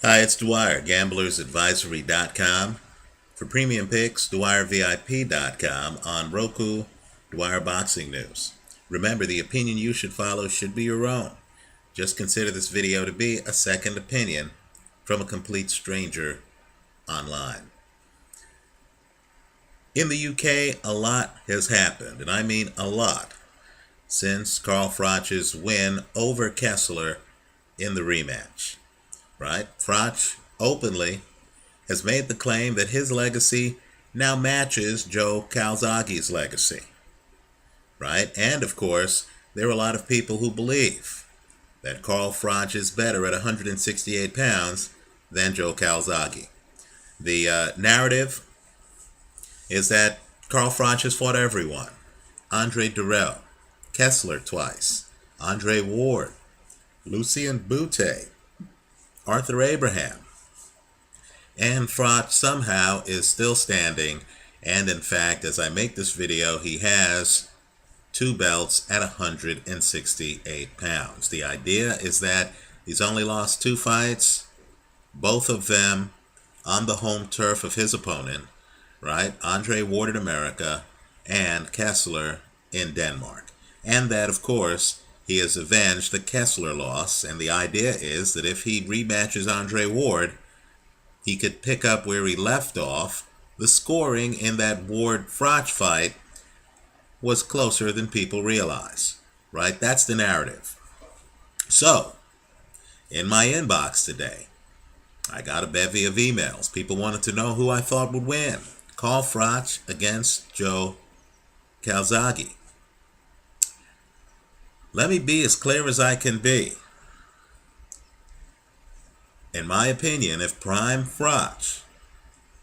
Hi, it's Dwyer, gamblersadvisory.com. For premium picks, DwyerVIP.com. On Roku, Dwyer Boxing News. Remember, the opinion you should follow should be your own. Just consider this video to be a second opinion from a complete stranger online. In the UK, a lot has happened, and I mean a lot, since Carl Froch's win over Kessler in the rematch. Right? Froch openly has made the claim that his legacy now matches Joe Calzaghe's legacy. Right? And of course, there are a lot of people who believe that Carl Froch is better at 168 pounds than Joe Calzaghe. The narrative is that Carl Froch has fought everyone. Andre Durrell, Kessler twice, Andre Ward, Lucien Boutte, Arthur Abraham. And Froch somehow is still standing, and in fact, as I make this video, he has two belts at 168 pounds. The idea is that he's only lost two fights, both of them on the home turf of his opponent, right? Andre Ward in America and Kessler in Denmark. And that, of course, he has avenged the Kessler loss, and the idea is that if he rematches Andre Ward, he could pick up where he left off. The scoring in that Ward-Froch fight was closer than people realize, right? That's the narrative. So, in my inbox today, I got a bevy of emails. People wanted to know who I thought would win. Carl Froch against Joe Calzaghe. Let me be as clear as I can be. In my opinion, if Prime Froch,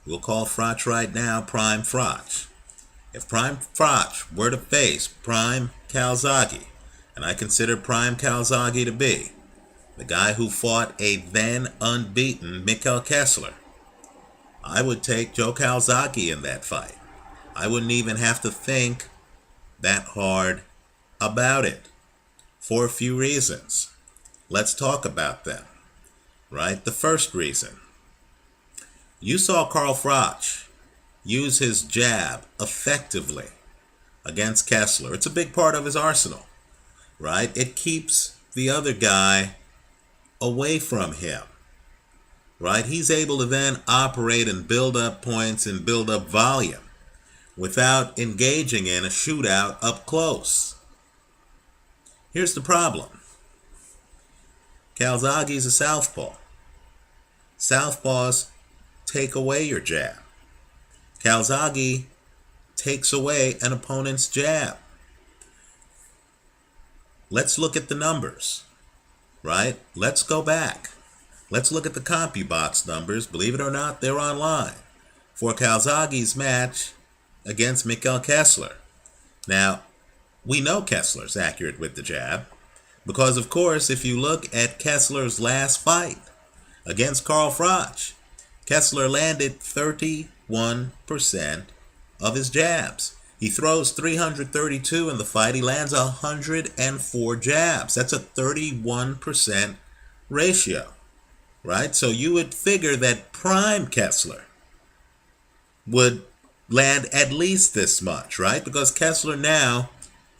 we'll call Froch right now Prime Froch. If Prime Froch were to face Prime Calzaghe, and I consider Prime Calzaghe to be the guy who fought a then unbeaten Mikkel Kessler, I would take Joe Calzaghe in that fight. I wouldn't even have to think that hard about it for a few reasons. Let's talk about them. Right? The first reason. You saw Carl Froch use his jab effectively against Kessler. It's a big part of his arsenal. Right? It keeps the other guy away from him. Right? He's able to then operate and build up points and build up volume without engaging in a shootout up close. Here's the problem. Calzaghe's a southpaw. Southpaws take away your jab. Calzaghe takes away an opponent's jab. Let's look at the numbers, right? Let's go back. Let's look at the CompuBox numbers. Believe it or not, they're online for Calzaghe's match against Mikkel Kessler. Now, we know Kessler's accurate with the jab because, of course, if you look at Kessler's last fight against Carl Froch, Kessler landed 31% of his jabs. He throws 332 in the fight. He lands 104 jabs. That's a 31% ratio, right? So you would figure that Prime Kessler would land at least this much, right? Because Kessler now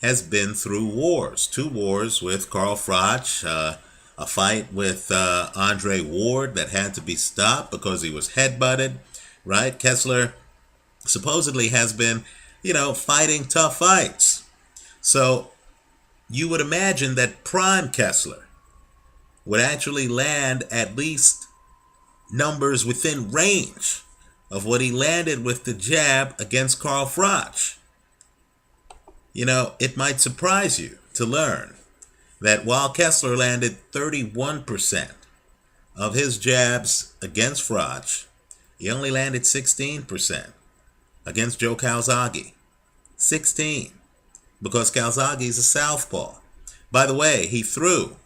has been through wars. Two wars with Carl Froch, a fight with Andre Ward that had to be stopped because he was headbutted, right? Kessler supposedly has been, fighting tough fights. So you would imagine that Prime Kessler would actually land at least numbers within range of what he landed with the jab against Carl Froch. It might surprise you to learn that while Kessler landed 31% of his jabs against Froch, he only landed 16% against Joe Calzaghe. 16. Because Calzaghe's a southpaw. By the way, he threw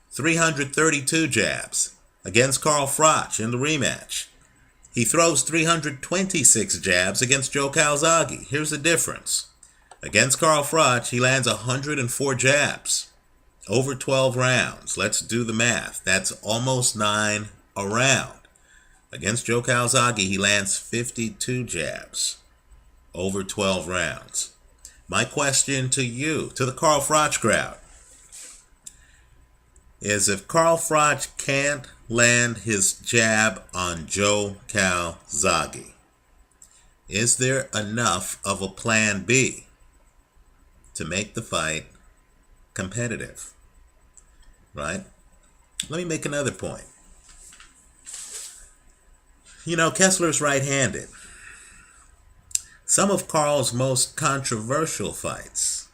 332 jabs against Carl Froch in the rematch. He throws 326 jabs against Joe Calzaghe. Here's the difference. Against Carl Froch, he lands 104 jabs. Over 12 rounds. Let's do the math. That's almost 9 a round. Against Joe Calzaghe, he lands 52 jabs over 12 rounds. My question to you, to the Carl Froch crowd, is if Carl Froch can't land his jab on Joe Calzaghe, is there enough of a plan B to make the fight competitive? Right? Let me make another point. You know, Kessler's right-handed. Some of Carl's most controversial fights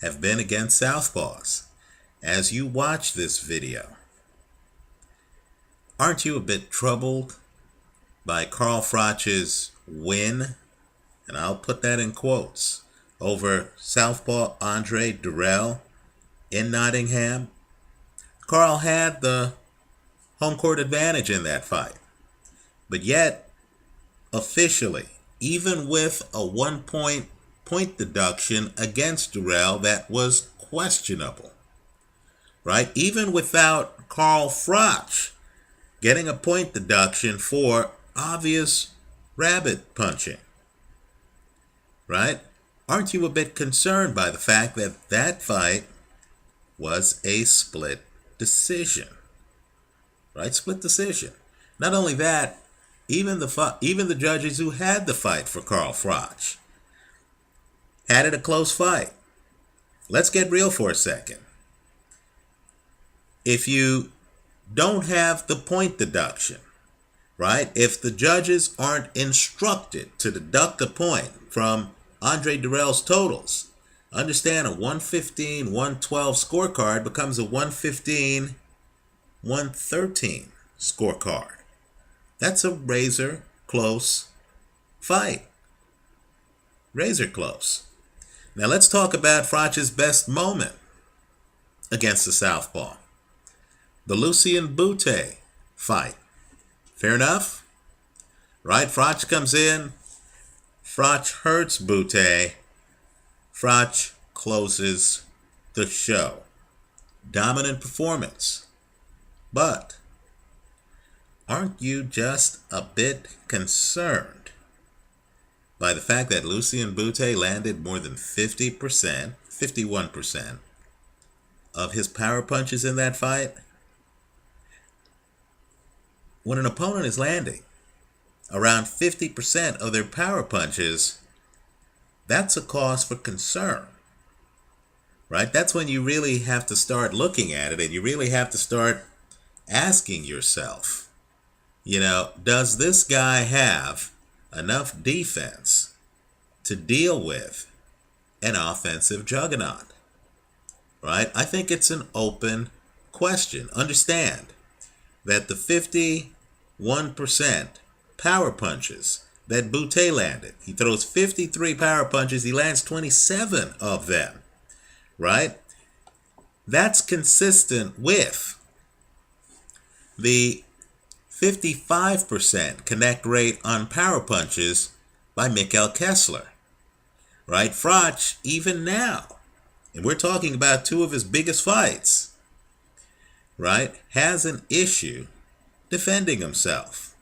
have been against southpaws. As you watch this video, aren't you a bit troubled by Carl Froch's win, and I'll put that in quotes, over southpaw Andre Durrell in Nottingham? Carl had the home court advantage in that fight. But yet, officially, even with a 1 point deduction against Durrell that was questionable, right? Even without Carl Froch getting a point deduction for obvious rabbit punching, right? Aren't you a bit concerned by the fact that that fight was a split decision, right? Split decision. Not only that, even the judges who had the fight for Carl Froch had it a close fight. Let's get real for a second. If you don't have the point deduction, right? If the judges aren't instructed to deduct a point from Andre Durrell's totals, understand a 115-112 scorecard becomes a 115-113 scorecard. That's a razor close fight. Razor close. Now let's talk about Froch's best moment against the southpaw. The Lucien Boutte fight. Fair enough? Right? Froch comes in. Froch hurts Boutte. Froch closes the show. Dominant performance. But aren't you just a bit concerned by the fact that Lucien Boutte landed more than 50%, 51% of his power punches in that fight? When an opponent is landing around 50% of their power punches, that's a cause for concern, right? That's when you really have to start looking at it, and you really have to start asking yourself, you know, does this guy have enough defense to deal with an offensive juggernaut? Right? I think it's an open question. Understand that the 51% power punches that Boutte landed, he throws 53 power punches, he lands 27 of them, right? That's consistent with the 55% connect rate on power punches by Mikkel Kessler, right? Froch, even now, and we're talking about two of his biggest fights, right, has an issue defending himself,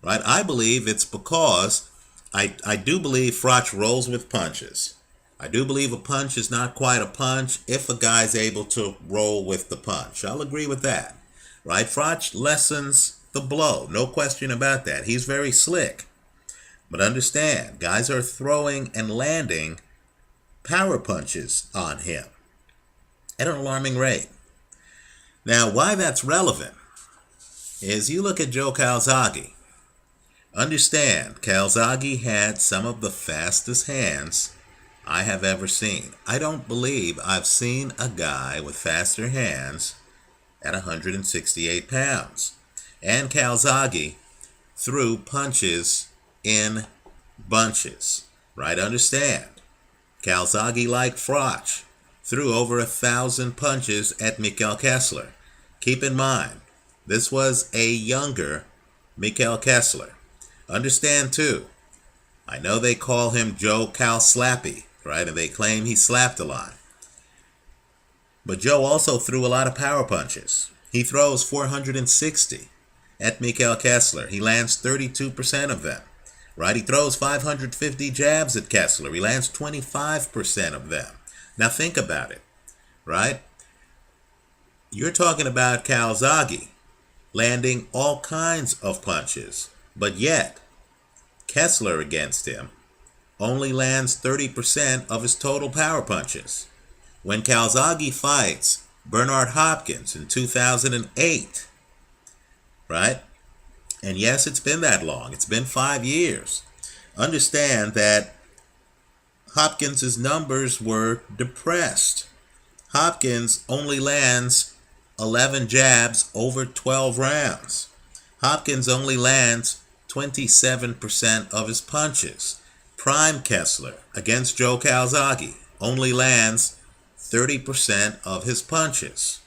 right? I believe it's because I do believe Froch rolls with punches. I do believe a punch is not quite a punch if a guy's able to roll with the punch. I'll agree with that, right? Froch lessens the blow, no question about that. He's very slick. But understand, guys are throwing and landing power punches on him at an alarming rate. Now, why that's relevant is you look at Joe Calzaghe. Understand, Calzaghe had some of the fastest hands I have ever seen. I don't believe I've seen a guy with faster hands at 168 pounds. And Calzaghe threw punches in bunches, right? Understand, Calzaghe, like Froch, threw over 1,000 punches at Mikkel Kessler. Keep in mind, this was a younger Mikkel Kessler. Understand, too, I know they call him Joe Cal Slappy, right? And they claim he slapped a lot. But Joe also threw a lot of power punches. He throws 460 at Mikhail Kessler. He lands 32% of them. Right? He throws 550 jabs at Kessler. He lands 25% of them. Now think about it. Right? You're talking about Calzaghe landing all kinds of punches. But yet, Kessler against him only lands 30% of his total power punches. When Calzaghe fights Bernard Hopkins in 2008, right? And yes, it's been that long. It's been 5 years. Understand that Hopkins' numbers were depressed. Hopkins only lands 11 jabs over 12 rounds. Hopkins only lands 27% of his punches. Prime Kessler against Joe Calzaghe only lands 30% of his punches.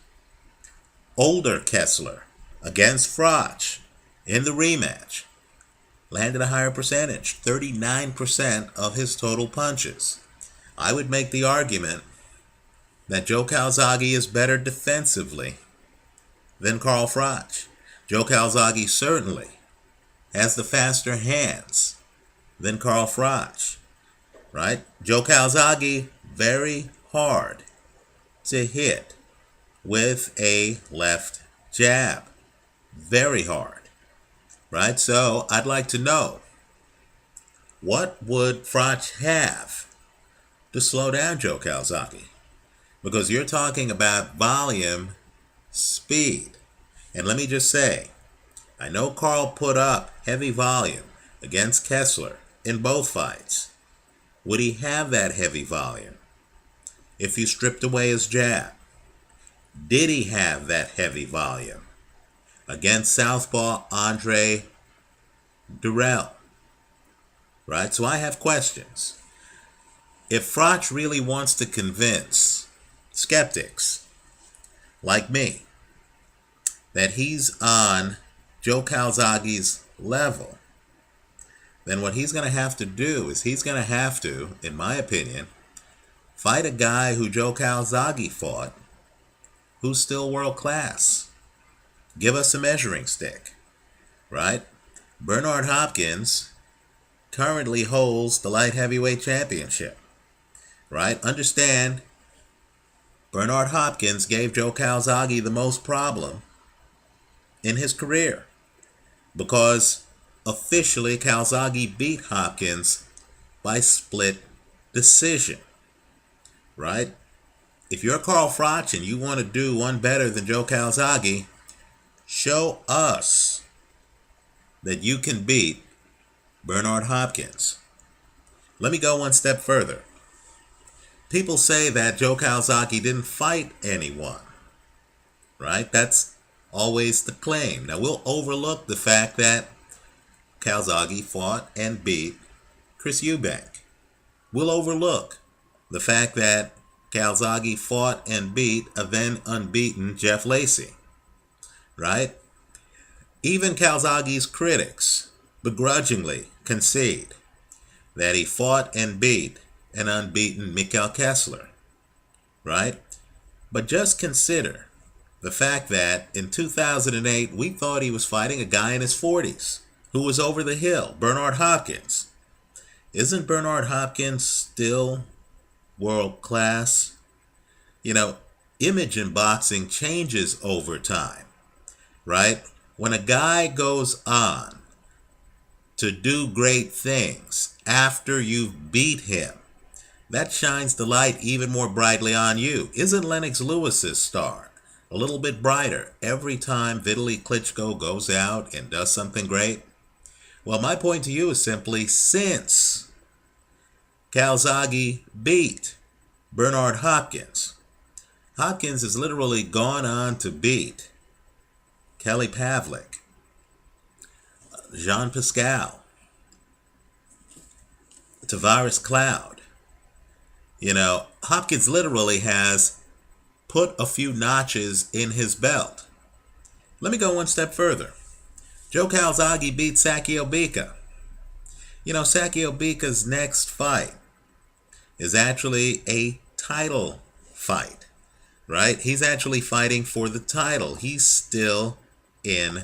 Older Kessler against Froch in the rematch landed a higher percentage, 39% of his total punches. I would make the argument that Joe Calzaghe is better defensively than Carl Froch. Joe Calzaghe certainly has the faster hands than Carl Froch, right? Joe Calzaghe, very hard to hit with a left jab. Very hard, right? So I'd like to know, what would Froch have to slow down Joe Calzaghe? Because you're talking about volume, speed. And let me just say, I know Carl put up heavy volume against Kessler in both fights. Would he have that heavy volume if you stripped away his jab? Did he have that heavy volume against southpaw Andre Durrell? Right? So I have questions. If Froch really wants to convince skeptics like me that he's on Joe Calzaghe's level, then what he's going to have to do is he's going to have to, in my opinion, fight a guy who Joe Calzaghe fought, who's still world class. Give us a measuring stick, right? Bernard Hopkins currently holds the light heavyweight championship, right? Understand, Bernard Hopkins gave Joe Calzaghe the most problem in his career because officially Calzaghe beat Hopkins by split decision, right? If you're Carl Froch and you want to do one better than Joe Calzaghe, show us that you can beat Bernard Hopkins. Let me go one step further. People say that Joe Calzaghe didn't fight anyone, right? That's always the claim. Now, we'll overlook the fact that Calzaghe fought and beat Chris Eubank. We'll overlook the fact that Calzaghe fought and beat a then unbeaten Jeff Lacey, right? Even Calzaghe's critics begrudgingly concede that he fought and beat an unbeaten Mikhail Kessler, right? But just consider the fact that in 2008, we thought he was fighting a guy in his 40s who was over the hill, Bernard Hopkins. Isn't Bernard Hopkins still world class? You know, image in boxing changes over time, right? When a guy goes on to do great things after you've beat him, that shines the light even more brightly on you. Isn't Lennox Lewis's star a little bit brighter every time Vitaly Klitschko goes out and does something great? Well, my point to you is simply, since Calzaghe beat Bernard Hopkins, Hopkins has literally gone on to beat Kelly Pavlik, Jean Pascal, Tavares Cloud. You know, Hopkins literally has put a few notches in his belt. Let me go one step further. Joe Calzaghe beat Sakio Bika. You know, Sakio Bika's next fight is actually a title fight right? He's actually fighting for the title. He's still in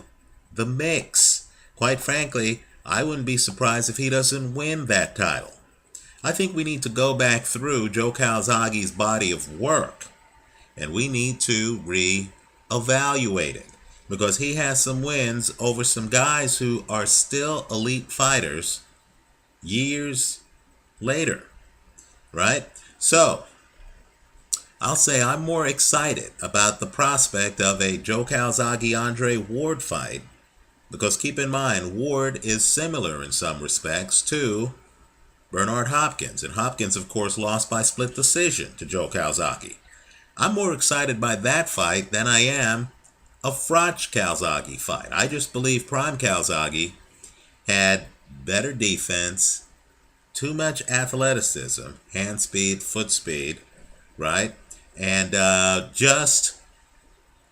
the mix. Quite frankly, I wouldn't be surprised if he doesn't win that title. I think we need to go back through Joe Calzaghe's body of work, and we need to re-evaluate it, because he has some wins over some guys who are still elite fighters years later, right? So, I'll say I'm more excited about the prospect of a Joe Calzaghe-Andre Ward fight, because keep in mind, Ward is similar in some respects to Bernard Hopkins, and Hopkins, of course, lost by split decision to Joe Calzaghe. I'm more excited by that fight than I am a Froch Calzaghe fight. I just believe Prime Calzaghe had better defense, too much athleticism, hand speed, foot speed, right? And just,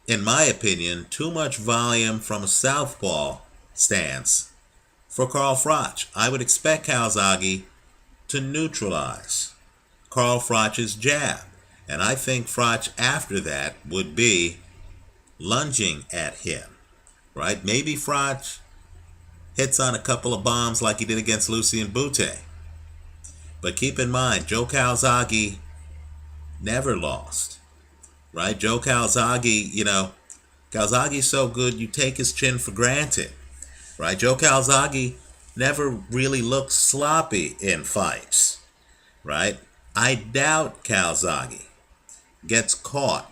in my opinion, too much volume from a southpaw stance for Carl Froch. I would expect Calzaghe to neutralize Carl Froch's jab. And I think Froch after that would be lunging at him, right? Maybe Froch hits on a couple of bombs like he did against Lucien Bute. But keep in mind, Joe Calzaghe never lost, right? Joe Calzaghe, Calzaghe's so good you take his chin for granted, right? Joe Calzaghe never really looked sloppy in fights, right? I doubt Calzaghe gets caught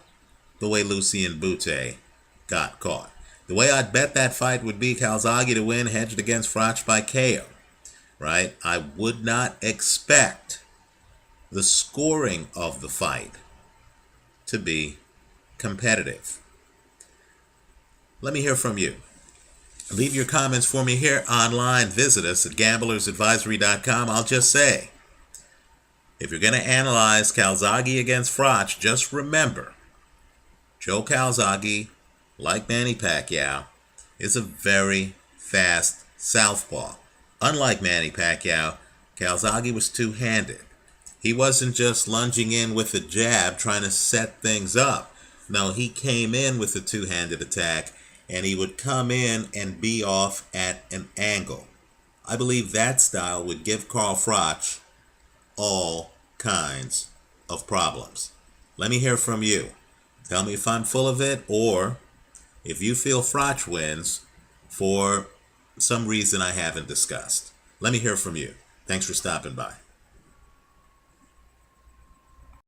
the way Lucien Bute got caught. The way I'd bet that fight would be Calzaghe to win, hedged against Froch by KO, right? I would not expect the scoring of the fight to be competitive. Let me hear from you. Leave your comments for me here online. Visit us at gamblersadvisory.com. I'll just say, if you're going to analyze Calzaghe against Froch, just remember, Joe Calzaghe, like Manny Pacquiao, is a very fast southpaw. Unlike Manny Pacquiao, Calzaghe was two-handed. He wasn't just lunging in with a jab trying to set things up. No, he came in with a two-handed attack, and he would come in and be off at an angle. I believe that style would give Carl Froch all kinds of problems. Let me hear from you. Tell me if I'm full of it, or if you feel Froch wins for some reason I haven't discussed. Let me hear from you. Thanks for stopping by.